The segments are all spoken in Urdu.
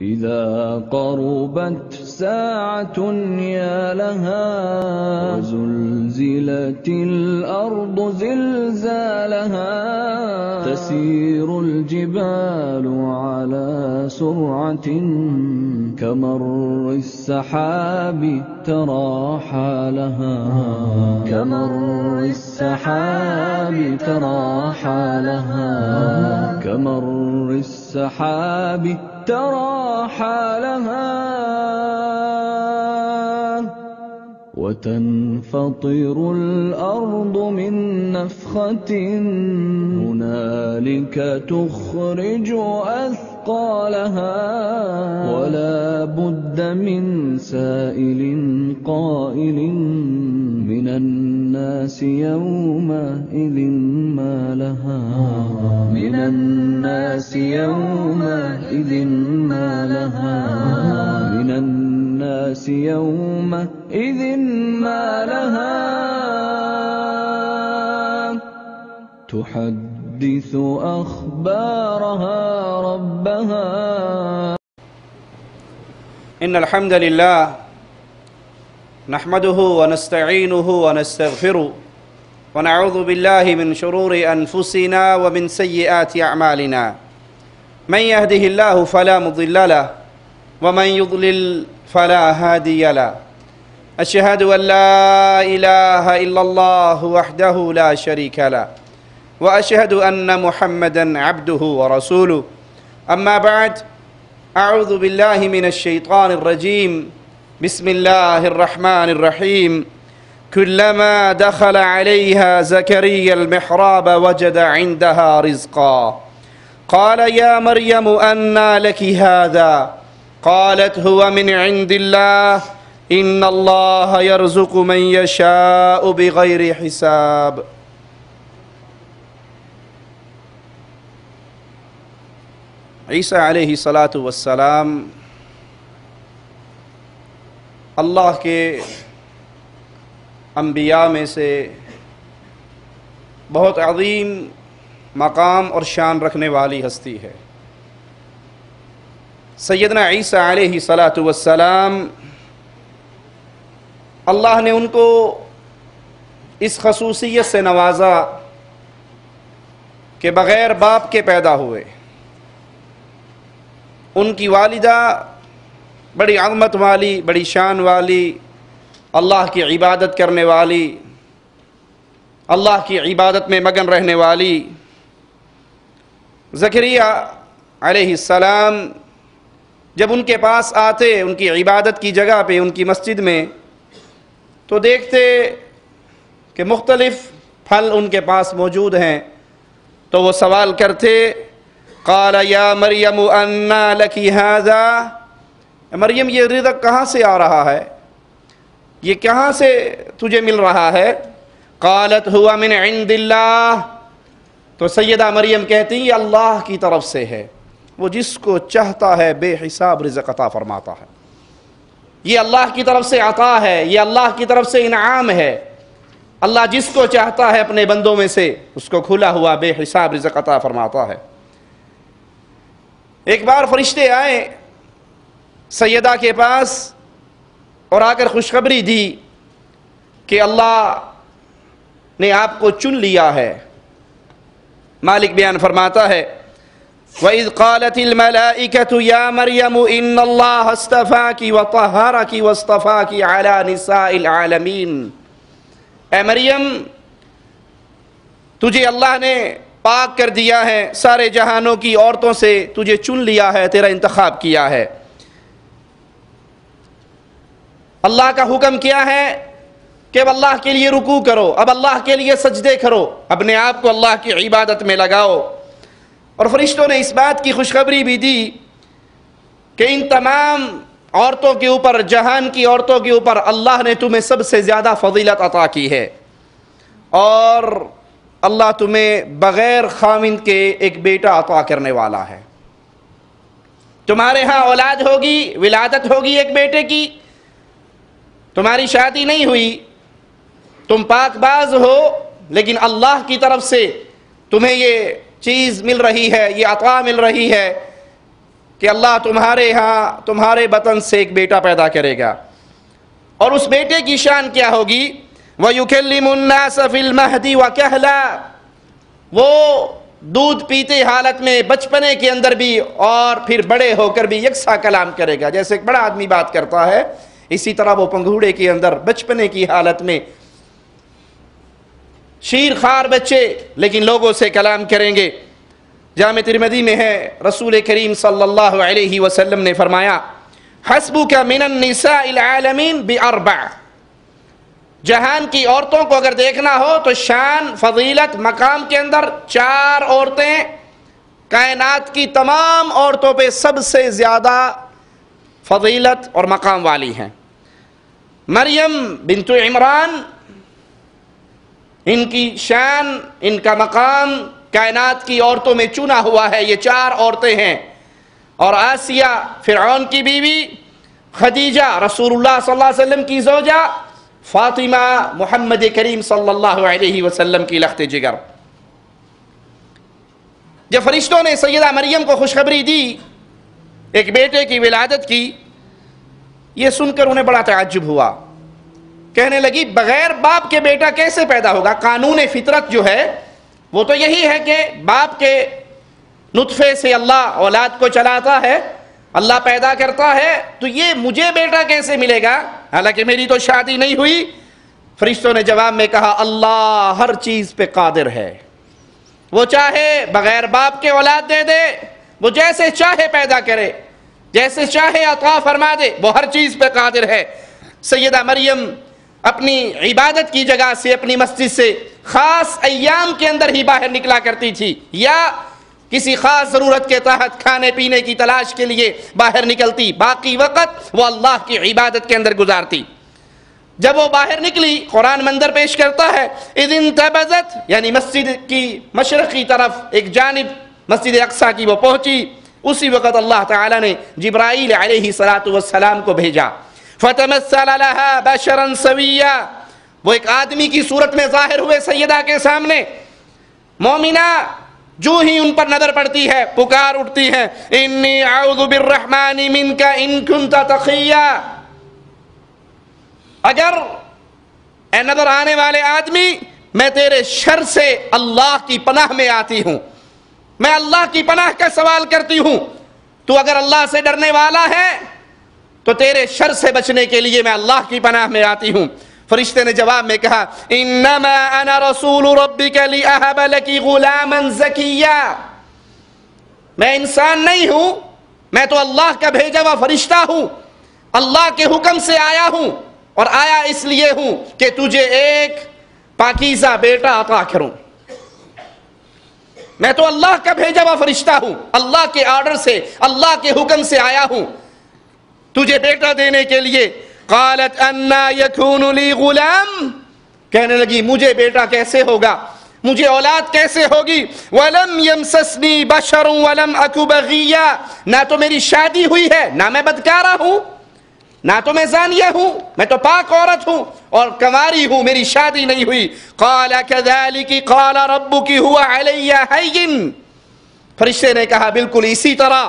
إذا قربت ساعة يا لها وزلزلت الأرض زلزالها تسير الجبال على سرعة كمر السحاب ترى حالها كمر السحاب ترى حالها كمر السحاب ترى حالها وتنفطر الأرض من نفخة هنالك تخرج أثقالها ولا بد من سائل قائل من الناس يومئذ ما لها من الناس يومئذ ما لها من الناس يومئذ ما لها تحدث أخبارها ربها. إن الحمد لله نحمده ونستعينه ونستغفره ونعوذ بالله من شرور أنفسنا ومن سيئات أعمالنا من يهده الله فلا مضل له ومن يضلل فلا هادي له أشهد أن لا إله إلا الله وحده لا شريك له وأشهد أن محمدا عبده ورسوله أما بعد أعوذ بالله من الشيطان الرجيم بسم الله الرحمن الرحيم كلما دخل عليها زكريا المحراب وجد عندها رزقا قال يا مريم أنى لك هذا قالت هو من عند الله إن الله يرزق من يشاء بغير حساب. عیسیٰ علیہ الصلاۃ والسلام اللہ کے انبیاء میں سے بہت عظیم مقام اور شان رکھنے والی ہستی ہے. سیدنا عیسیٰ علیہ الصلاۃ والسلام اللہ نے ان کو اس خصوصیت سے نوازا کہ بغیر باپ کے پیدا ہوئے. ان کی والدہ بڑی عظمت والی، بڑی شان والی، اللہ کی عبادت کرنے والی، اللہ کی عبادت میں مگن رہنے والی. زکریا علیہ السلام جب ان کے پاس آتے ان کی عبادت کی جگہ پہ، ان کی مسجد میں، تو دیکھتے کہ مختلف پھل ان کے پاس موجود ہیں. تو وہ سوال کرتے قال یا مریم انا لکی ھذا، مریم یہ رزق کہاں سے آ رہا ہے، یہ کہاں سے تجھے مل رہا ہے؟ قالت ہوا من عند اللہ، تو سیدہ مریم کہتی یہ اللہ کی طرف سے ہے، وہ جس کو چاہتا ہے بے حساب رزق عطا فرماتا ہے. یہ اللہ کی طرف سے عطا ہے، یہ اللہ کی طرف سے انعام ہے. اللہ جس کو چاہتا ہے اپنے بندوں میں سے اس کو کھلا ہوا بے حساب رزق عطا فرماتا ہے. ایک بار فرشتے آئے سیدہ کے پاس اور آ کر خوشخبری دی کہ اللہ نے آپ کو چن لیا ہے. مالک بیان فرماتا ہے وَإِذْ قَالَتِ الْمَلَائِكَةُ يَا مَرْيَمُ إِنَّ اللَّهَ اصْطَفَاكِ وَطَهَّرَكِ وَاصْطَفَاكِ عَلَى نِسَاءِ الْعَالَمِينَ، اے مریم تجھے اللہ نے پاک کر دیا ہے، سارے جہانوں کی عورتوں سے تجھے چن لیا ہے، تیرا انتخاب کیا ہے. اللہ کا حکم کیا ہے کہ اب اللہ کے لیے رکوع کرو، اب اللہ کے لیے سجدے کرو، اپنے آپ کو اللہ کی عبادت میں لگاؤ. اور فرشتوں نے اس بات کی خوشخبری بھی دی کہ ان تمام عورتوں کے اوپر، جہان کی عورتوں کے اوپر اللہ نے تمہیں سب سے زیادہ فضیلت عطا کی ہے، اور اللہ تمہیں بغیر خاوند کے ایک بیٹا عطا کرنے والا ہے. تمہارے ہاں اولاد ہوگی، ولادت ہوگی ایک بیٹے کی، تمہاری شادی نہیں ہوئی، تم پاک باز ہو، لیکن اللہ کی طرف سے تمہیں یہ چیز مل رہی ہے، یہ عطا مل رہی ہے کہ اللہ تمہارے ہاں تمہارے بطن سے ایک بیٹا پیدا کرے گا، اور اس بیٹے کی شان کیا ہوگی؟ وَيُكَلِّمُ النَّاسَ فِي الْمَهْدِ وَكَهْلًا، وہ دودھ پیتے حالت میں بچپنے کے اندر بھی اور پھر بڑے ہو کر بھی یکساں کلام کرے گا۔ جیسے ایک بڑا آدمی بات کرتا ہے، اسی طرح وہ پنگھوڑے کے اندر بچپنے کی حالت میں شیر خوار بچے لیکن لوگوں سے کلام کریں گے۔ جامع ترمذی میں ہے، رسول کریم صلی اللہ علیہ وسلم نے فرمایا حسبک من النساء العالمین باربع، جہان کی عورتوں کو اگر دیکھنا ہو تو شان فضیلت مقام کے اندر 4 عورتیں کائنات کی تمام عورتوں پہ سب سے زیادہ فضیلت اور مقام والی ہیں۔ مریم بنت عمران، ان کی شان، ان کا مقام کائنات کی عورتوں میں چنا ہوا ہے، یہ 4 عورتیں ہیں۔ اور آسیہ فرعون کی بیوی، خدیجہ رسول اللہ صلی اللہ علیہ وسلم کی زوجہ، فاطمہ محمد کریم صلی اللہ علیہ وسلم کی لخت جگر۔ جب فرشتوں نے سیدہ مریم کو خوشخبری دی ایک بیٹے کی ولادت کی، یہ سن کر انہیں بڑا تعجب ہوا، کہنے لگی بغیر باپ کے بیٹا کیسے پیدا ہوگا؟ قانون فطرت جو ہے وہ تو یہی ہے کہ باپ کے نطفے سے اللہ اولاد کو چلاتا ہے، اللہ پیدا کرتا ہے، تو یہ مجھے بیٹا کیسے ملے گا حالانکہ میری تو شادی نہیں ہوئی؟ فرشتوں نے جواب میں کہا اللہ ہر چیز پہ قادر ہے، وہ چاہے بغیر باپ کے اولاد دے دے، وہ جیسے چاہے پیدا کرے، جیسے چاہے عطا فرما دے، وہ ہر چیز پہ قادر ہے۔ سیدہ مریم اپنی عبادت کی جگہ سے، اپنی مسجد سے خاص ایام کے اندر ہی باہر نکلا کرتی تھی، یا کسی خاص ضرورت کے تحت کھانے پینے کی تلاش کے لیے باہر نکلتی، باقی وقت وہ اللہ کی عبادت کے اندر گزارتی۔ جب وہ باہر نکلی، قرآن منظر پیش کرتا ہے اذ انتبذت، یعنی مسجد کی مشرقی طرف ایک جانب مسجد اقصی کی وہ پہنچی، اسی وقت اللہ تعالی نے جبرائیل علیہ السلام کو بھیجا۔ فتمثل لها بشرا سویا، وہ ایک آدمی کی صورت میں ظاہر ہوئے سیدہ کے سامنے۔ مومنہ جو ہی ان پر نظر پڑتی ہے پکار اٹھتی ہے انی اعوذ بالرحمن منک ان کنت تقیا، اگر اے نظر آنے والے آدمی میں تیرے شر سے اللہ کی پناہ میں آتی ہوں، میں اللہ کی پناہ کا سوال کرتی ہوں، تو اگر اللہ سے ڈرنے والا ہے تو تیرے شر سے بچنے کے لیے میں اللہ کی پناہ میں آتی ہوں۔ فرشتے نے جواب میں کہا انما انا رسول ربک لاہب لک غلاما زکیا، میں انسان نہیں ہوں، میں تو اللہ کا بھیجا ہوا فرشتہ ہوں، اللہ کے حکم سے آیا ہوں، اور آیا اس لیے ہوں کہ تجھے ایک پاکیزہ بیٹا عطا کروں۔ میں تو اللہ کا بھیجا ہوا فرشتہ ہوں، اللہ کے آرڈر سے، اللہ کے حکم سے آیا ہوں تجھے بیٹا دینے کے لیے۔ قالت انا یکون لی غلام، کہنے لگی مجھے بیٹا کیسے ہوگا، مجھے اولاد کیسے ہوگی؟ ولم یمسسنی بشر ولم اک بغیا، نہ تو میری شادی ہوئی ہے، نہ میں بدکارہ ہوں، نہ تو میں زانیہ ہوں، میں تو پاک عورت ہوں اور کنواری ہوں، میری شادی نہیں ہوئی۔ قال کذلک قال ربک هو علی ہین، فرشتے نے کہا بالکل اسی طرح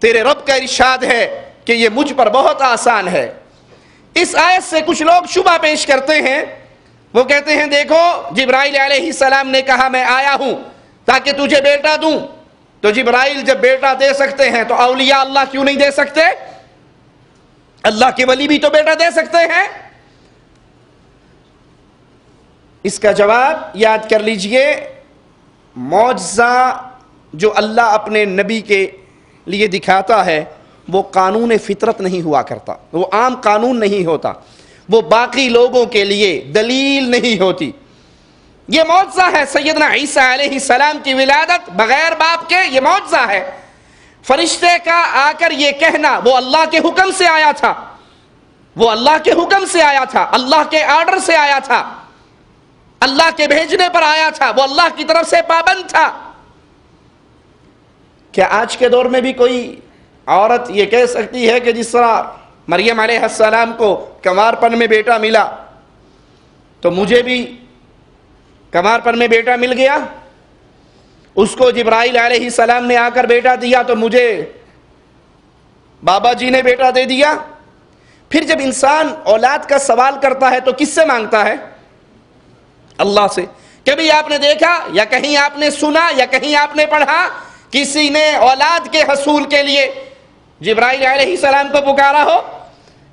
تیرے رب کا ارشاد ہے کہ یہ مجھ پر بہت آسان ہے۔ اس آیت سے کچھ لوگ شبہ پیش کرتے ہیں، وہ کہتے ہیں دیکھو جبرائیل علیہ السلام نے کہا میں آیا ہوں تاکہ تجھے بیٹا دوں، تو جبرائیل جب بیٹا دے سکتے ہیں تو اولیاء اللہ کیوں نہیں دے سکتے؟ اللہ کے ولی بھی تو بیٹا دے سکتے ہیں۔ اس کا جواب یاد کر لیجئے، معجزہ جو اللہ اپنے نبی کے لیے دکھاتا ہے وہ قانون فطرت نہیں ہوا کرتا، وہ عام قانون نہیں ہوتا، وہ باقی لوگوں کے لیے دلیل نہیں ہوتی۔ یہ معجزہ ہے سیدنا عیسیٰ علیہ السلام کی ولادت بغیر باپ کے، یہ معجزہ ہے۔ فرشتے کا آ کر یہ کہنا وہ اللہ کے حکم سے آیا تھا، وہ اللہ کے حکم سے آیا تھا، اللہ کے آرڈر سے آیا تھا، اللہ کے بھیجنے پر آیا تھا، وہ اللہ کی طرف سے پابند تھا۔ کیا آج کے دور میں بھی کوئی عورت یہ کہہ سکتی ہے کہ جس طرح مریم علیہ السلام کو کنوارپن میں بیٹا ملا تو مجھے بھی کنوارپن میں بیٹا مل گیا، اس کو جبرائیل علیہ السلام نے آ کر بیٹا دیا تو مجھے بابا جی نے بیٹا دے دیا. پھر جب انسان اولاد کا سوال کرتا ہے تو کس سے مانگتا ہے؟ اللہ سے. کبھی آپ نے دیکھا یا کہیں آپ نے سنا یا کہیں آپ نے پڑھا کسی نے اولاد کے حصول کے لیے جبرائیل علیہ السلام کو پکارا ہو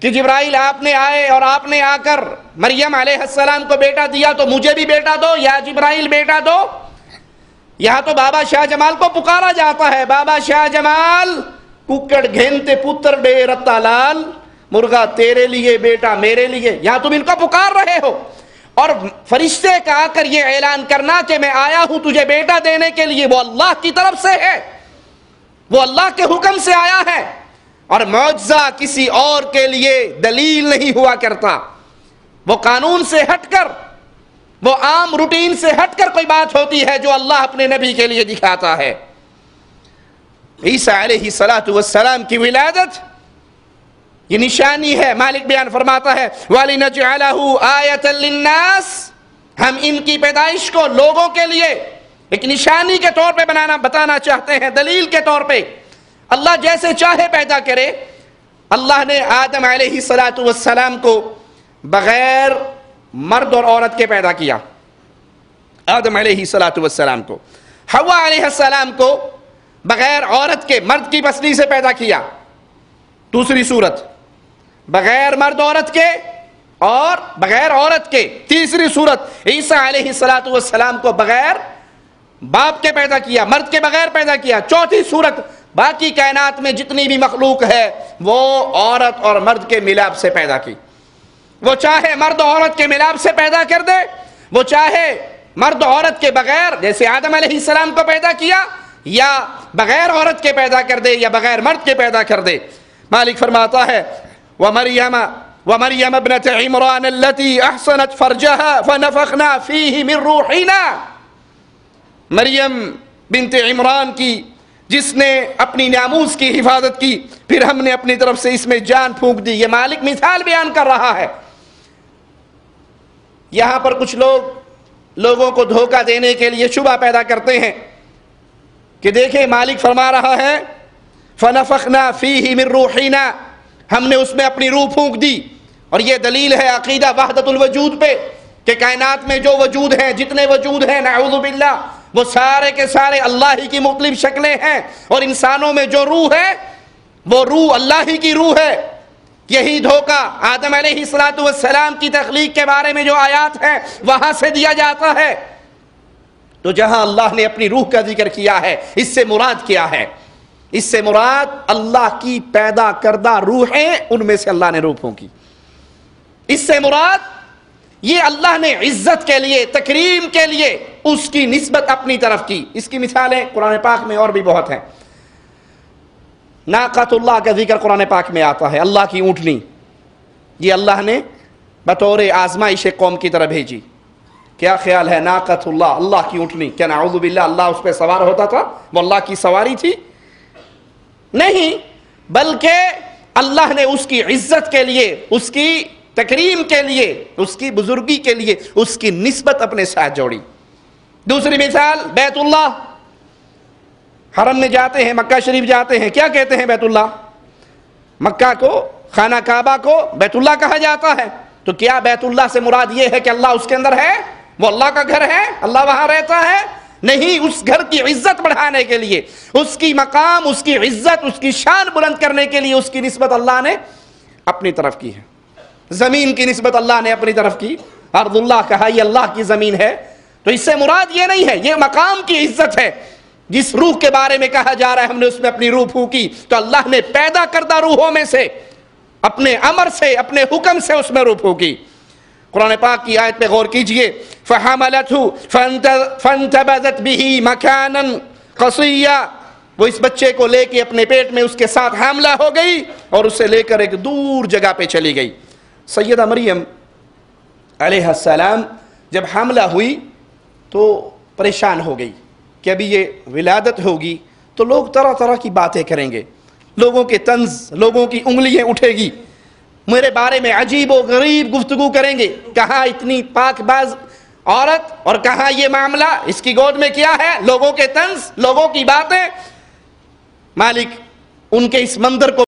کہ جبرائیل آپ نے آئے اور آپ نے آ کر مریم علیہ السلام کو بیٹا دیا تو مجھے بھی بیٹا دو، یا جبرائیل بیٹا دو؟ یہاں تو بابا شاہ جمال کو پکارا جاتا ہے، بابا شاہ جمال ککڑ گھینتے پتر ڈے رتا لال، مرغا تیرے لیے بیٹا میرے لیے. یہاں تم ان کو پکار رہے ہو، اور فرشتے کا آ کر یہ اعلان کرنا کہ میں آیا ہوں تجھے بیٹا دینے کے لیے، وہ اللہ کی طرف سے ہے، وہ اللہ کے حکم سے آیا ہے. اور معجزہ کسی اور کے لیے دلیل نہیں ہوا کرتا، وہ قانون سے ہٹ کر، وہ عام روٹین سے ہٹ کر کوئی بات ہوتی ہے جو اللہ اپنے نبی کے لیے دکھاتا ہے. عیسیٰ علیہ السلام کی ولادت یہ نشانی ہے. مالک بیان فرماتا ہے وَلِنَجْعَلَهُ آیَةً لِلنَّاسِ، ہم ان کی پیدائش کو لوگوں کے لیے ایک نشانی کے طور پہ بتانا چاہتے ہیں، دلیل کے طور پہ. اللہ جیسے چاہے پیدا کرے. اللہ نے آدم علیہ السلام کو بغیر مرد اور عورت کے پیدا کیا، آدم علیہ السلام کو. حوا علیہ السلام کو بغیر عورت کے مرد کی پسلی سے پیدا کیا. دوسری صورت بغیر مرد عورت کے اور بغیر عورت کے. تیسری صورت عیسیٰ علیہ السلام کو بغیر باپ کے پیدا کیا، مرد کے بغیر پیدا کیا. چوتھی صورت باقی کائنات میں جتنی بھی مخلوق ہے وہ عورت اور مرد کے ملاپ سے پیدا کی. وہ چاہے مرد عورت کے ملاپ سے پیدا کر دے، وہ چاہے مرد عورت کے بغیر جیسے آدم علیہ السلام کو پیدا کیا، یا بغیر عورت کے پیدا کر دے یا بغیر مرد کے پیدا کر دے. مالک فرماتا ہے وَمَرْيَمَ ابْنَتَ عِمْرَانَ الَّتِي أَحْصَنَتْ فَرْجَهَا فَنَفَخْنَا فِيهِ مِنْ رُوحِنَا، مریم بنت عمران کی جس نے اپنی ناموس کی حفاظت کی، پھر ہم نے اپنی طرف سے اس میں جان پھونک دی. یہ مالک مثال بیان کر رہا ہے. یہاں پر کچھ لوگوں کو دھوکہ دینے کے لیے شبہ پیدا کرتے ہیں کہ دیکھیں مالک فرما رہا ہے فَنَفَخْنَا فِيهِ مِنْ رُوحِنَا، ہم نے اس میں اپنی روح پھونک دی. اور یہ دلیل ہے عقیدہ وحدت الوجود پہ کہ کائنات میں جو وجود ہیں، جتنے وجود ہیں نعوذ باللہ، وہ سارے کے سارے اللہ ہی کی مختلف شکلیں ہیں. اور انسانوں میں جو روح ہے وہ روح اللہ ہی کی روح ہے. یہی دھوکہ آدم علیہ السلام کی تخلیق کے بارے میں جو آیات ہیں وہاں سے دیا جاتا ہے. تو جہاں اللہ نے اپنی روح کا ذکر کیا ہے، اس سے مراد کیا ہے؟ اس سے مراد اللہ کی پیدا کردہ روحیں، ان میں سے اللہ نے روح پھونکی. اس سے مراد یہ اللہ نے عزت کے لیے، تکریم کے لیے اس کی نسبت اپنی طرف کی. اس کی مثالیں قرآن پاک میں اور بھی بہت ہیں. ناقۃ اللہ کا ذکر قرآن پاک میں آتا ہے، اللہ کی اونٹنی. یہ اللہ نے بطور آزمائش قوم کی طرح بھیجی. کیا خیال ہے ناقۃ اللہ، اللہ کی اونٹنی، کیا نعوذ باللہ اللہ اس پہ سوار ہوتا تھا؟ وہ اللہ کی سواری تھی؟ نہیں، بلکہ اللہ نے اس کی عزت کے لیے، اس کی تکریم کے لیے، اس کی بزرگی کے لیے اس کی نسبت اپنے ساتھ جوڑی. دوسری مثال بیت اللہ. حرم میں جاتے ہیں، مکہ شریف جاتے ہیں، کیا کہتے ہیں؟ بیت اللہ. مکہ کو، خانہ کعبہ کو بیت اللہ کہا جاتا ہے. تو کیا بیت اللہ سے مراد یہ ہے کہ اللہ اس کے اندر ہے، وہ اللہ کا گھر ہے، اللہ وہاں رہتا ہے؟ نہیں، اس گھر کی عزت بڑھانے کے لیے، اس کی مقام، اس کی عزت، اس کی شان بلند کرنے کے لیے اس کی نسبت اللہ نے اپنی طرف کی ہے. زمین کی نسبت اللہ نے اپنی طرف کی، ارض اللہ کہا، یہ اللہ کی زمین ہے. تو اس سے مراد یہ نہیں ہے، یہ مقام کی عزت ہے. جس روح کے بارے میں کہا جا رہا ہے ہم نے اس میں اپنی روح پھونکی، تو اللہ نے پیدا کردہ روحوں میں سے اپنے امر سے، اپنے حکم سے اس میں روح پھونکی. قرآن پاک کی آیت پہ غور کیجئے. فَحَمَلَتْهُ فَانْتَبَذَتْ بِهِ مَكَانًا قَصِيًّا، وہ اس بچے کو لے کے اپنے پیٹ میں اس کے ساتھ حاملہ ہو گئی اور اسے لے کر ایک دور جگہ پہ چلی گئی. سیدہ مریم علیہ السلام جب حاملہ ہوئی تو پریشان ہو گئی کہ ابھی یہ ولادت ہوگی تو لوگ طرح طرح کی باتیں کریں گے، لوگوں کے طنز، لوگوں کی انگلیاں اٹھے گی، میرے بارے میں عجیب و غریب گفتگو کریں گے. کہاں اتنی پاک باز عورت اور کہاں یہ معاملہ، اس کی گود میں کیا ہے؟ لوگوں کے طنز، لوگوں کی باتیں. مالک ان کے اس منظر کو